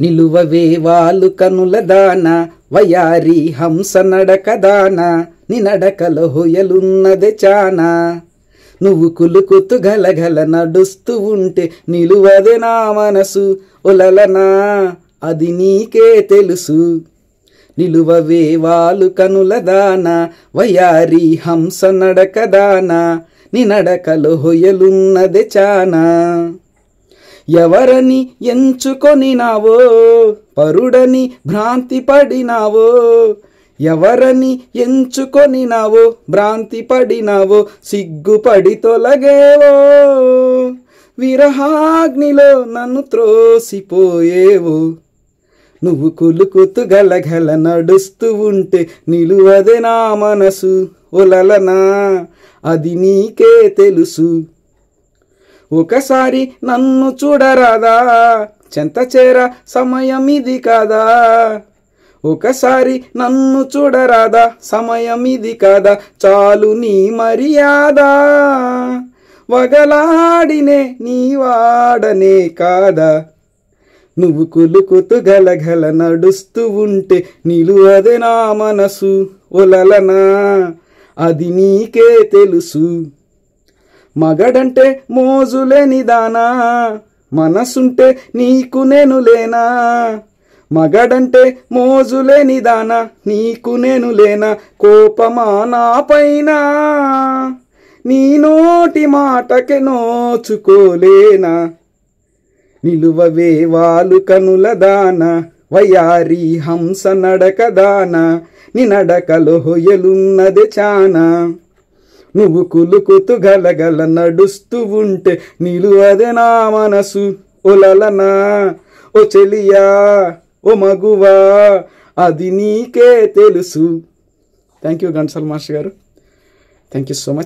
నిలువవే వాలు కనుల దాన వయారి హంస నడక దాన నీ నడకలో హొయలున్నదే చానా నువ్వు కులుకుతూ గలగల నడుస్తూ ఉంటే నిలువదే నా మనసు ఒలలనా అది నీకే తెలుసు నిలువవే వాలు కనుల దాన వయారి హంస నడక దాన నీ నడకలో హొయలున్నదే చానా ఎవరని ఎంచుకొనినావో పరుడని భ్రాంతి పడినావో ఎవరని ఎంచుకొనినావో భ్రాంతి పడినావో సిగ్గుపడి తొలగేవో విరహాగ్నిలో నన్ను త్రోసిపోయేవో నువ్వు కులుకుతూ గలగల నడుస్తూ ఉంటే నిలువదే నా మనసు ఒలలనా అది నీకే తెలుసు ఒకసారి నన్ను చూడరాదా చెంత చేర సమయం ఇది కాదా ఒకసారి నన్ను చూడరాదా సమయం ఇది కాదా చాలు నీ మర్యాద వగలాడినే నీ వాడనే కాదా నువ్వు కులుకుతూ గలగల నడుస్తూ ఉంటే నిలువదే నా మనసు ఒలలనా అది నీకే తెలుసు మగడంటే మోజులేని దానా మనసుంటే నీకు నేను లేనా మగడంటే మోజులేని దానా నీకు నేను లేనా కోపమా నా పైన నీ నోటి మాటకే నోచుకోలేనా నిలువవే వాలు కనుల దాన వయారి హంస నడక దాన నీ నడకలో హొయలున్నదే చానా నువ్వు కులుకుతూ గలగల నడుస్తూ ఉంటే నిలువదే నా మనసు ఒలలనా ఓ చెలియా ఓ మగువా అది నీకే తెలుసు. థ్యాంక్ యూ ఘంటసాల మాస్టర్ గారు. Thank you so much.